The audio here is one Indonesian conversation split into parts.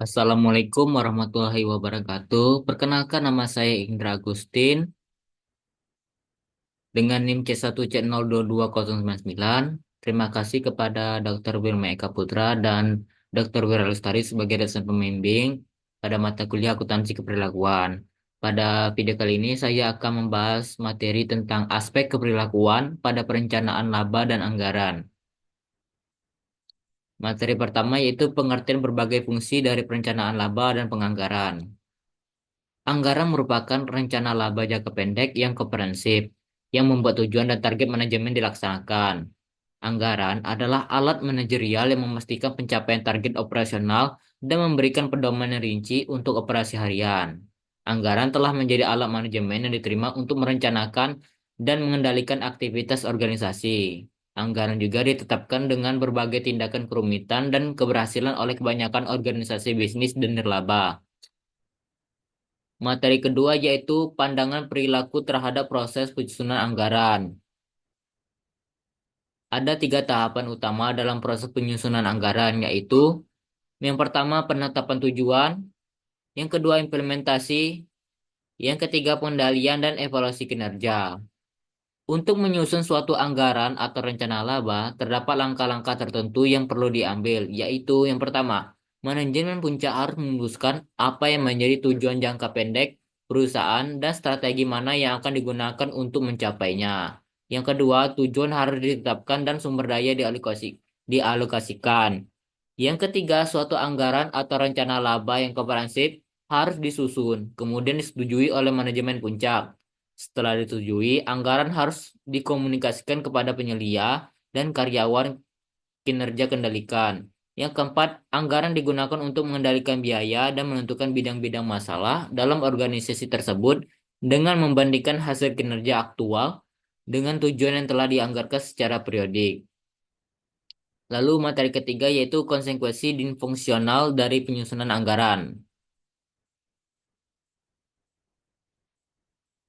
Assalamualaikum warahmatullahi wabarakatuh. Perkenalkan nama saya Indra Agustin dengan NIM C1C02209. Terima kasih kepada Dr. Wilma Eka Putra dan Dr. Wira Lestari sebagai dosen pembimbing pada mata kuliah akuntansi keperilakuan. Pada video kali ini saya akan membahas materi tentang aspek keperilakuan pada perencanaan laba dan anggaran. Materi pertama yaitu pengertian berbagai fungsi dari perencanaan laba dan penganggaran. Anggaran merupakan rencana laba jangka pendek yang komprehensif, yang membuat tujuan dan target manajemen dilaksanakan. Anggaran adalah alat manajerial yang memastikan pencapaian target operasional dan memberikan pedoman yang rinci untuk operasi harian. Anggaran telah menjadi alat manajemen yang diterima untuk merencanakan dan mengendalikan aktivitas organisasi. Anggaran juga ditetapkan dengan berbagai tindakan kerumitan dan keberhasilan oleh kebanyakan organisasi bisnis dan nirlaba. Materi kedua yaitu pandangan perilaku terhadap proses penyusunan anggaran. Ada tiga tahapan utama dalam proses penyusunan anggaran, yaitu yang pertama penetapan tujuan, yang kedua implementasi, yang ketiga pengendalian dan evaluasi kinerja. Untuk menyusun suatu anggaran atau rencana laba, terdapat langkah-langkah tertentu yang perlu diambil, yaitu yang pertama, manajemen puncak harus memutuskan apa yang menjadi tujuan jangka pendek perusahaan dan strategi mana yang akan digunakan untuk mencapainya. Yang kedua, tujuan harus ditetapkan dan sumber daya dialokasikan. Yang ketiga, suatu anggaran atau rencana laba yang komprehensif harus disusun, kemudian disetujui oleh manajemen puncak. Setelah disetujui, anggaran harus dikomunikasikan kepada penyelia dan karyawan kinerja kendalikan. Yang keempat, anggaran digunakan untuk mengendalikan biaya dan menentukan bidang-bidang masalah dalam organisasi tersebut dengan membandingkan hasil kinerja aktual dengan tujuan yang telah dianggarkan secara periodik. Lalu materi ketiga yaitu konsekuensi fungsional dari penyusunan anggaran.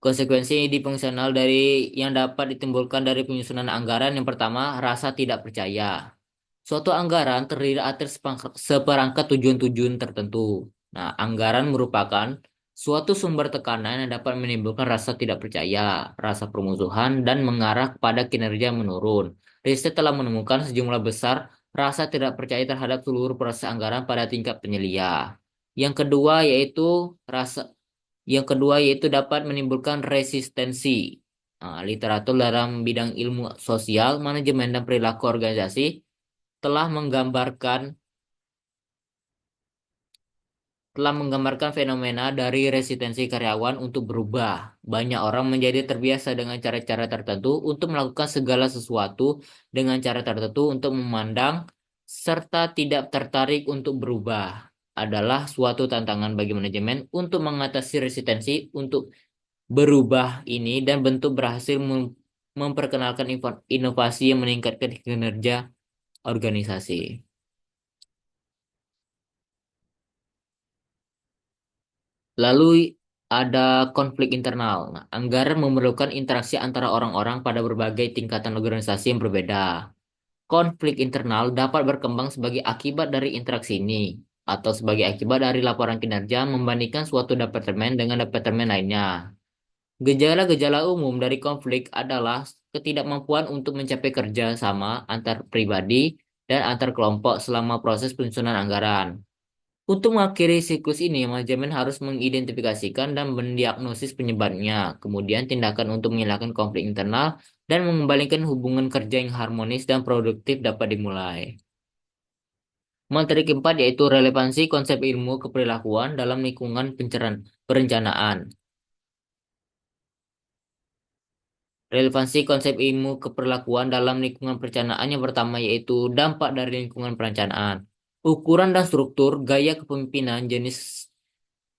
Konsekuensi fungsional dari yang dapat ditimbulkan dari penyusunan anggaran yang pertama, rasa tidak percaya. Suatu anggaran terdiri atas seperangkat tujuan-tujuan tertentu. Nah, anggaran merupakan suatu sumber tekanan yang dapat menimbulkan rasa tidak percaya, rasa permusuhan, dan mengarah kepada kinerja yang menurun. Riset telah menemukan sejumlah besar rasa tidak percaya terhadap seluruh proses anggaran pada tingkat penyelia. Yang kedua yaitu rasa yang kedua yaitu dapat menimbulkan resistensi. Nah, literatur dalam bidang ilmu sosial, manajemen dan perilaku organisasi telah menggambarkan telah menggambarkan fenomena dari resistensi karyawan untuk berubah. Banyak orang menjadi terbiasa dengan cara-cara tertentu untuk melakukan segala sesuatu dengan cara tertentu untuk memandang serta tidak tertarik untuk berubah. Adalah suatu tantangan bagi manajemen untuk mengatasi resistensi untuk berubah ini dan bentuk berhasil memperkenalkan inovasi yang meningkatkan kinerja organisasi. Lalu ada konflik internal. Nah, anggaran memerlukan interaksi antara orang-orang pada berbagai tingkatan organisasi yang berbeda. Konflik internal dapat berkembang sebagai akibat dari interaksi ini, atau sebagai akibat dari laporan kinerja membandingkan suatu departemen dengan departemen lainnya. Gejala-gejala umum dari konflik adalah ketidakmampuan untuk mencapai kerja sama antar pribadi dan antar kelompok selama proses penyusunan anggaran. Untuk mengakhiri siklus ini, manajemen harus mengidentifikasikan dan mendiagnosis penyebabnya, kemudian tindakan untuk menghilangkan konflik internal dan mengembalikan hubungan kerja yang harmonis dan produktif dapat dimulai. Materi keempat yaitu relevansi konsep ilmu keperilakuan dalam lingkungan perencanaan. Relevansi konsep ilmu keperlakuan dalam lingkungan perencanaan yang pertama yaitu dampak dari lingkungan perencanaan. Ukuran dan struktur, gaya kepemimpinan, jenis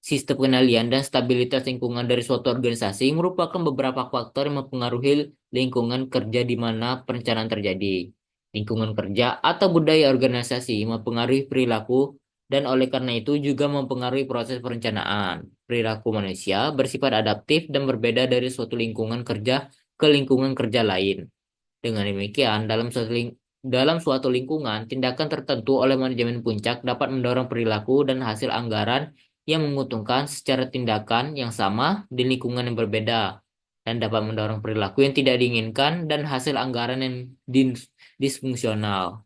sistem pengendalian, dan stabilitas lingkungan dari suatu organisasi merupakan beberapa faktor yang mempengaruhi lingkungan kerja di mana perencanaan terjadi. Lingkungan kerja atau budaya organisasi mempengaruhi perilaku dan oleh karena itu juga mempengaruhi proses perencanaan. Perilaku manusia bersifat adaptif dan berbeda dari suatu lingkungan kerja ke lingkungan kerja lain. Dengan demikian, Dalam suatu lingkungan, tindakan tertentu oleh manajemen puncak dapat mendorong perilaku dan hasil anggaran yang menguntungkan secara tindakan yang sama di lingkungan yang berbeda, dan dapat mendorong perilaku yang tidak diinginkan dan hasil anggaran yang disfungsional.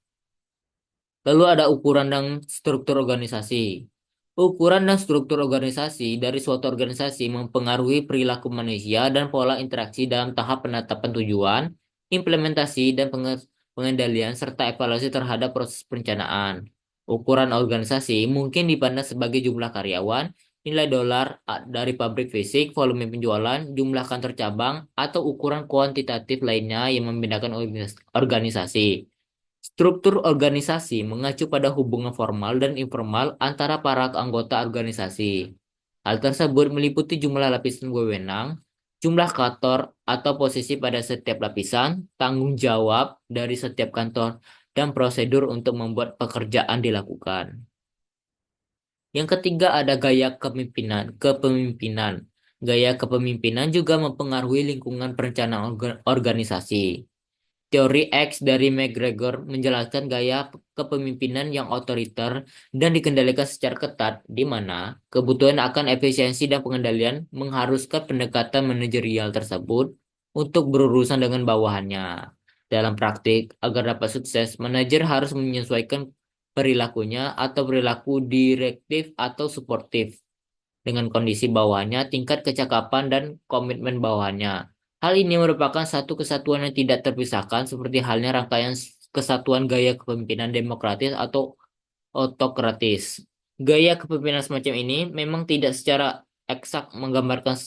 Lalu ada ukuran dan struktur organisasi. Ukuran dan struktur organisasi dari suatu organisasi mempengaruhi perilaku manusia dan pola interaksi dalam tahap penetapan tujuan, implementasi, dan pengendalian serta evaluasi terhadap proses perencanaan. Ukuran organisasi mungkin dipandang sebagai jumlah karyawan, nilai dolar dari pabrik fisik, volume penjualan, jumlah kantor cabang, atau ukuran kuantitatif lainnya yang membedakan organisasi. Struktur organisasi mengacu pada hubungan formal dan informal antara para anggota organisasi. Hal tersebut meliputi jumlah lapisan wewenang, jumlah kantor atau posisi pada setiap lapisan, tanggung jawab dari setiap kantor, dan prosedur untuk membuat pekerjaan dilakukan. Yang ketiga ada gaya kepemimpinan. Kepemimpinan. Gaya kepemimpinan juga mempengaruhi lingkungan perencanaan organisasi. Teori X dari McGregor menjelaskan gaya kepemimpinan yang otoriter dan dikendalikan secara ketat, di mana kebutuhan akan efisiensi dan pengendalian mengharuskan pendekatan manajerial tersebut untuk berurusan dengan bawahannya. Dalam praktik, agar dapat sukses, manajer harus menyesuaikan perilakunya atau perilaku direktif atau suportif dengan kondisi bawahannya, tingkat kecakapan, dan komitmen bawahannya. Hal ini merupakan satu kesatuan yang tidak terpisahkan seperti halnya rangkaian kesatuan gaya kepemimpinan demokratis atau otokratis. Gaya kepemimpinan semacam ini memang tidak secara eksak menggambarkan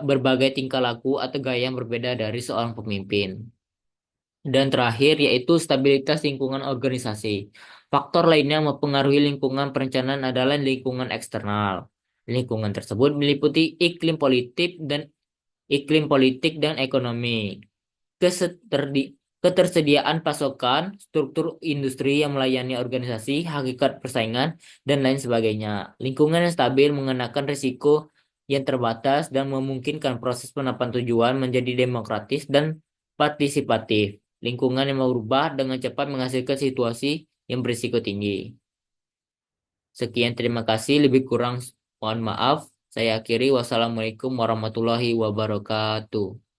berbagai tingkah laku atau gaya yang berbeda dari seorang pemimpin. Dan terakhir yaitu stabilitas lingkungan organisasi. Faktor lainnya yang mempengaruhi lingkungan perencanaan adalah lingkungan eksternal. Lingkungan tersebut meliputi iklim politik dan ekonomi, ketersediaan pasokan, struktur industri yang melayani organisasi, hakikat persaingan, dan lain sebagainya. Lingkungan yang stabil mengenakan risiko yang terbatas dan memungkinkan proses penetapan tujuan menjadi demokratis dan partisipatif. Lingkungan yang berubah dengan cepat menghasilkan situasi yang berisiko tinggi. Sekian, terima kasih. Lebih kurang mohon maaf. Saya akhiri. Wassalamualaikum warahmatullahi wabarakatuh.